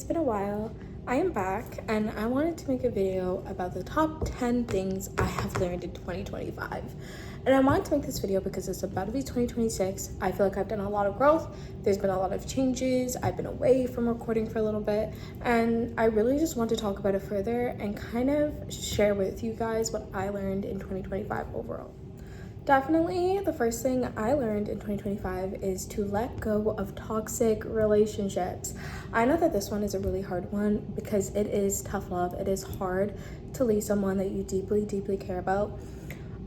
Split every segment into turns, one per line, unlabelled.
it's been a while. I am back and I wanted to make a video about the top 10 things I have learned in 2025. And I wanted to make this video because it's about to be 2026. I feel like I've done a lot of growth. There's been a lot of changes. I've been away from recording for a little bit. And I really just want to talk about it further and kind of share with you guys what I learned in 2025 overall. Definitely the first thing I learned in 2025 is to let go of toxic relationships. I know that this one is a really hard one because it is tough love. It is hard to leave someone that you deeply care about.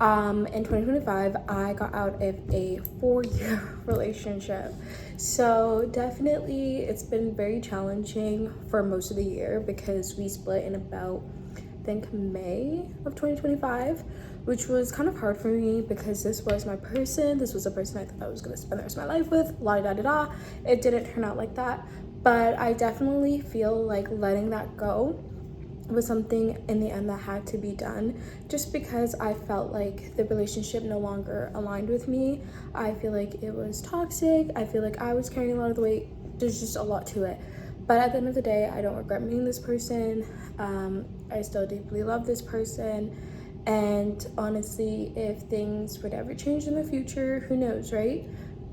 In 2025, I got out of a 4-year relationship. So definitely it's been very challenging for most of the year because we split in about, I think, May of 2025, which was kind of hard for me because this was my person. This was a person I thought I was going to spend the rest of my life with, la-da-da-da. It didn't turn out like that, but I definitely feel like letting that go was something in the end that had to be done just because I felt like the relationship no longer aligned with me. I feel like it was toxic. I feel like I was carrying a lot of the weight. There's just a lot to it. But at the end of the day, I don't regret meeting this person. I still deeply love this person. And honestly, if things would ever change in the future, who knows, right?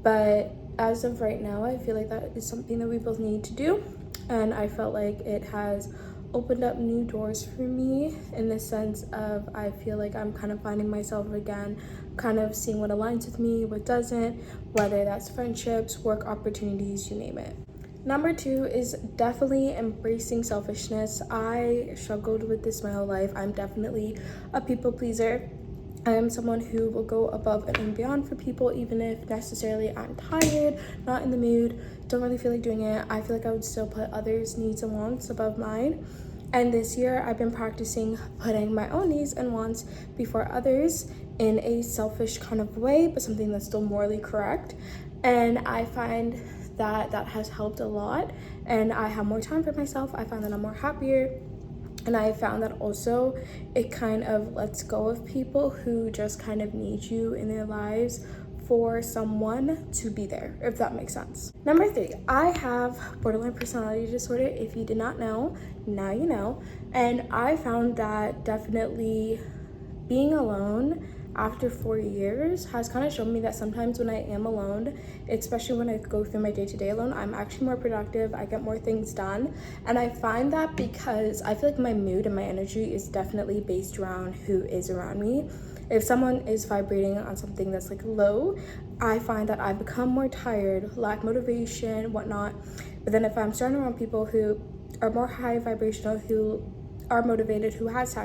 But as of right now, I feel like that is something that we both need to do. And I felt like it has opened up new doors for me in the sense of I feel like I'm kind of finding myself again, kind of seeing what aligns with me, what doesn't, whether that's friendships, work opportunities, you name it. Number 2 is definitely embracing selfishness. I struggled with this my whole life. I'm definitely a people pleaser. I am someone who will go above and beyond for people, even if necessarily I'm tired, not in the mood, don't really feel like doing it. I feel like I would still put others' needs and wants above mine. And this year I've been practicing putting my own needs and wants before others in a selfish kind of way, but something that's still morally correct. And I find that has helped a lot, and I have more time for myself. I find that I'm more happier. And I found that also it kind of lets go of people who just kind of need you in their lives for someone to be there, if that makes sense. Number 3, I have borderline personality disorder. If you did not know, now you know. And I found that definitely being alone after 4 years has kind of shown me that sometimes when I am alone, especially when I go through my day-to-day alone, I'm actually more productive. I get more things done. And I find that because I feel like my mood and my energy is definitely based around who is around me. If someone is vibrating on something that's like low, I find that I become more tired, lack motivation, whatnot. But then if I'm surrounded around people who are more high vibrational, who are motivated, who has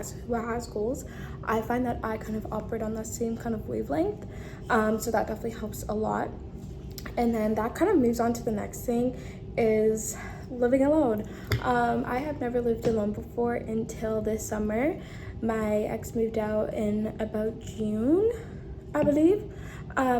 goals, I find that I kind of operate on that same kind of wavelength. So that definitely helps a lot. And then that kind of moves on to the next thing is living alone. I have never lived alone before until this summer. My ex moved out in about June, I believe.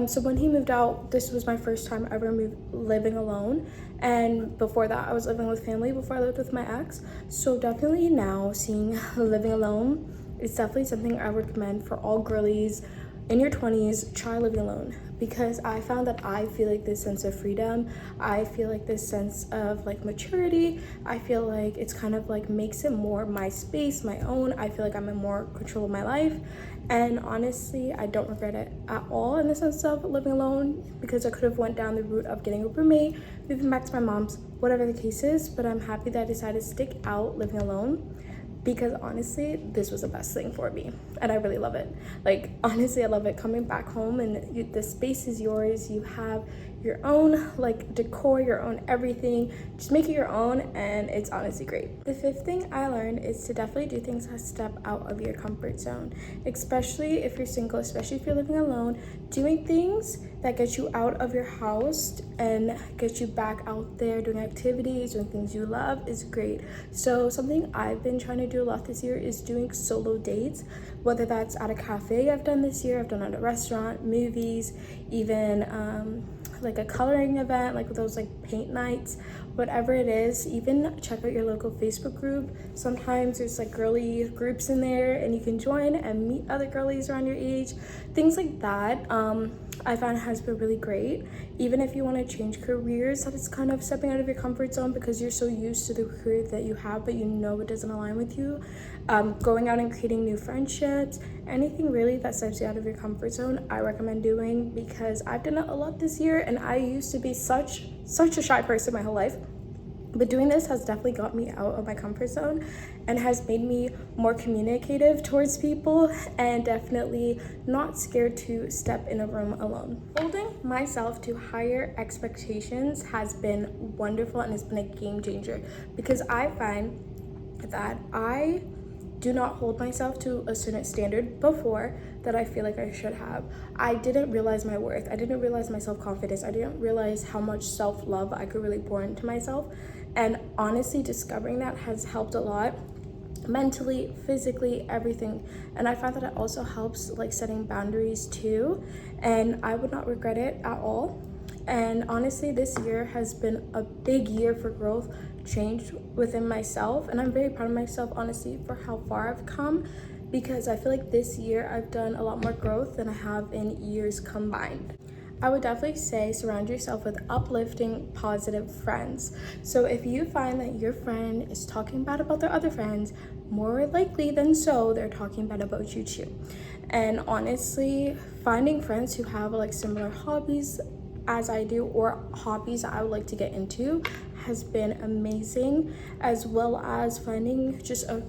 So when he moved out, this was my first time ever living alone. And before that, I was living with family before I lived with my ex. So definitely now seeing living alone is definitely something I recommend for all girlies in your 20s. Try living alone because I found that I feel like this sense of freedom. I feel like this sense of like maturity. I feel like it's kind of like makes it more my space, my own. I feel like I'm in more control of my life. And honestly, I don't regret it at all in the sense of living alone because I could have went down the route of getting a roommate, moving back to my mom's, whatever the case is. But I'm happy that I decided to stick out living alone because honestly, this was the best thing for me and I really love it. Like, honestly, I love it coming back home and the space is yours. You have your own like decor, your own everything. Just make it your own and it's honestly great. The 5th thing I learned is to definitely do things that step out of your comfort zone, especially if you're single, especially if you're living alone. Doing things that get you out of your house and get you back out there doing activities, doing things you love is great. So something I've been trying to do a lot this year is doing solo dates, whether that's at a cafe I've done this year, I've done at a restaurant, movies, even like a coloring event, like those like paint nights, whatever it is. Even check out your local Facebook group. Sometimes there's like girly groups in there and you can join and meet other girlies around your age, things like that. I find has been really great. Even if you want to change careers, that it's kind of stepping out of your comfort zone because you're so used to the career that you have, but you know it doesn't align with you. Going out and creating new friendships, anything really that steps you out of your comfort zone, I recommend doing, because I've done it a lot this year, and I used to be such a shy person my whole life. But doing this has definitely got me out of my comfort zone and has made me more communicative towards people, and definitely not scared to step in a room alone. Holding myself to higher expectations has been wonderful and has been a game changer, because I find that I do not hold myself to a certain standard before that I feel like I should have. I didn't realize my worth. I didn't realize my self-confidence. I didn't realize how much self-love I could really pour into myself. And honestly, discovering that has helped a lot, mentally, physically, everything. And I find that it also helps like setting boundaries too, and I would not regret it at all. And honestly, this year has been a big year for growth, change within myself, and I'm very proud of myself, honestly, for how far I've come, because I feel like this year I've done a lot more growth than I have in years combined. I would definitely say surround yourself with uplifting, positive friends. So if you find that your friend is talking bad about their other friends, more likely than so, they're talking bad about you too. And honestly, finding friends who have like similar hobbies as I do, or hobbies I would like to get into, has been amazing, as well as finding just a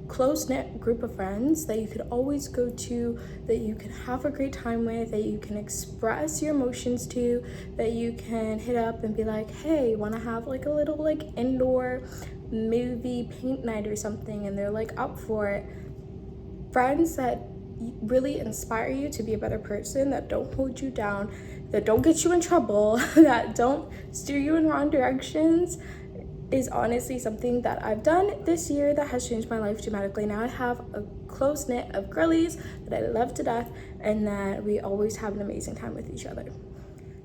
close-knit group of friends that you could always go to, that you can have a great time with, that you can express your emotions to, that you can hit up and be like, hey, want to have like a little like indoor movie paint night or something, and they're like up for it. Friends that really inspire you to be a better person, that don't hold you down, that don't get you in trouble, that don't steer you in wrong directions, is honestly something that I've done this year that has changed my life dramatically. Now I have a close knit of girlies that I love to death, and that we always have an amazing time with each other.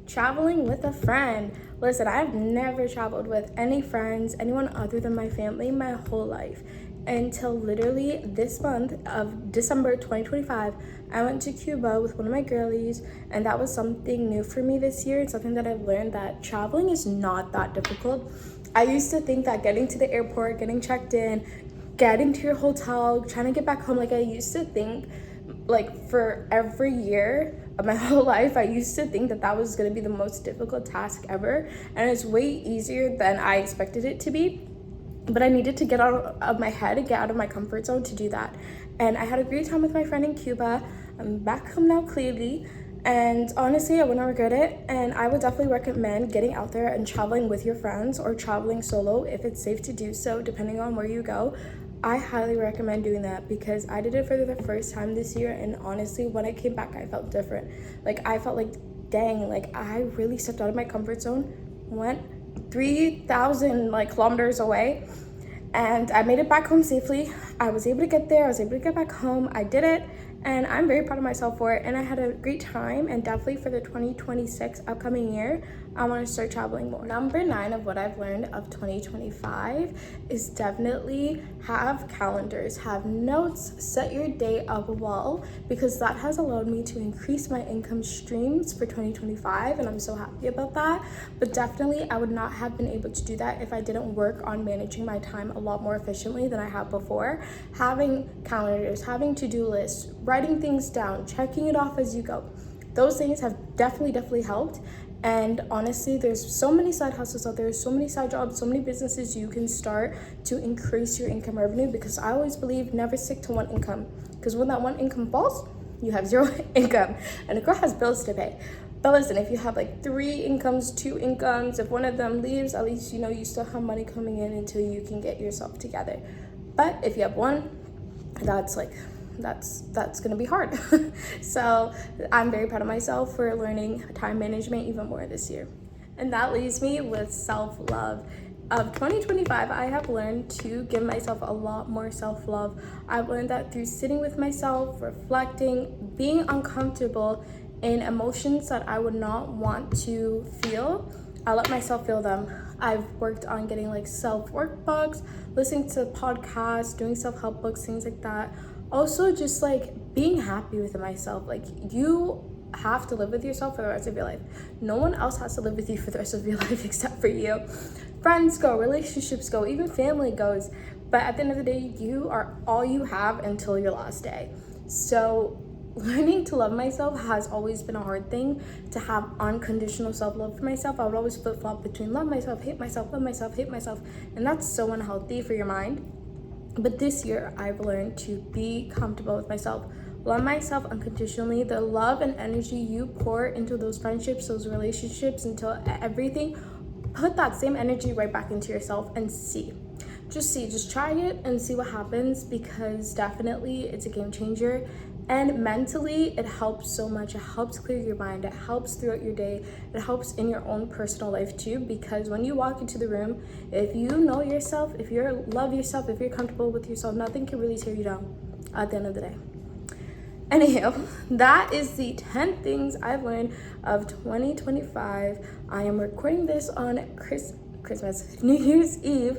Traveling with a friend. Listen, I've never traveled with any friends, anyone other than my family, my whole life, until literally this month of December 2025. I went to Cuba with one of my girlies, and that was something new for me this year. It's something that I've learned, that traveling is not that difficult. I used to think that getting to the airport, getting checked in, getting to your hotel, trying to get back home, like I used to think, like for every year of my whole life, I used to think that that was going to be the most difficult task ever, and it's way easier than I expected it to be. But I needed to get out of my head and get out of my comfort zone to do that. And I had a great time with my friend in Cuba. I'm back home now, clearly. And honestly, I wouldn't regret it. And I would definitely recommend getting out there and traveling with your friends, or traveling solo if it's safe to do so, depending on where you go. I highly recommend doing that, because I did it for the first time this year. And honestly, when I came back, I felt different. Like I felt like, dang, like I really stepped out of my comfort zone, went 3,000 like kilometers away, and I made it back home safely. I was able to get there, I was able to get back home, I did it, and I'm very proud of myself for it, and I had a great time. And definitely for the 2026 upcoming year, I want to start traveling more. Number 9 of what I've learned of 2025 is definitely have calendars, have notes, set your day up well, because that has allowed me to increase my income streams for 2025, and I'm so happy about that. But definitely I would not have been able to do that if I didn't work on managing my time a lot more efficiently than I have before. Having calendars, having to-do lists, writing things down, checking it off as you go, those things have definitely helped. And honestly, there's so many side hustles out there, so many side jobs, so many businesses you can start to increase your income revenue, because I always believe never stick to one income, because when that one income falls, you have 0 income, and a girl has bills to pay. But listen, if you have like 3 incomes, 2 incomes, if one of them leaves, at least you know you still have money coming in until you can get yourself together. But if you have one, that's gonna be hard. So I'm very proud of myself for learning time management even more this year. And that leaves me with self-love. Of 2025, I have learned to give myself a lot more self-love. I've learned that through sitting with myself, reflecting, being uncomfortable in emotions that I would not want to feel, I let myself feel them. I've worked on getting like self-workbooks, listening to podcasts, doing self-help books, things like that. Also just like being happy with myself. Like you have to live with yourself for the rest of your life. No one else has to live with you for the rest of your life except for you. Friends go, relationships go, even family goes. But at the end of the day, you are all you have until your last day. So learning to love myself has always been a hard thing. To have unconditional self-love for myself, I would always flip-flop between love myself, hate myself, love myself, hate myself. And that's so unhealthy for your mind. But this year, I've learned to be comfortable with myself, love myself unconditionally. The love and energy you pour into those friendships, those relationships, into everything, put that same energy right back into yourself and see. Just try it and see what happens, because definitely it's a game changer. And mentally, it helps so much. It helps clear your mind. It helps throughout your day. It helps in your own personal life too, because when you walk into the room, if you know yourself, if you love yourself, if you're comfortable with yourself, nothing can really tear you down at the end of the day. Anyhow, that is the 10 things I've learned of 2025. I am recording this on Christmas, New Year's Eve,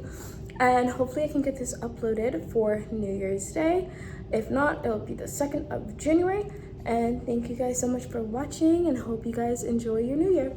and hopefully I can get this uploaded for New Year's Day. If not, it'll be the 2nd of January. And thank you guys so much for watching, and hope you guys enjoy your new year.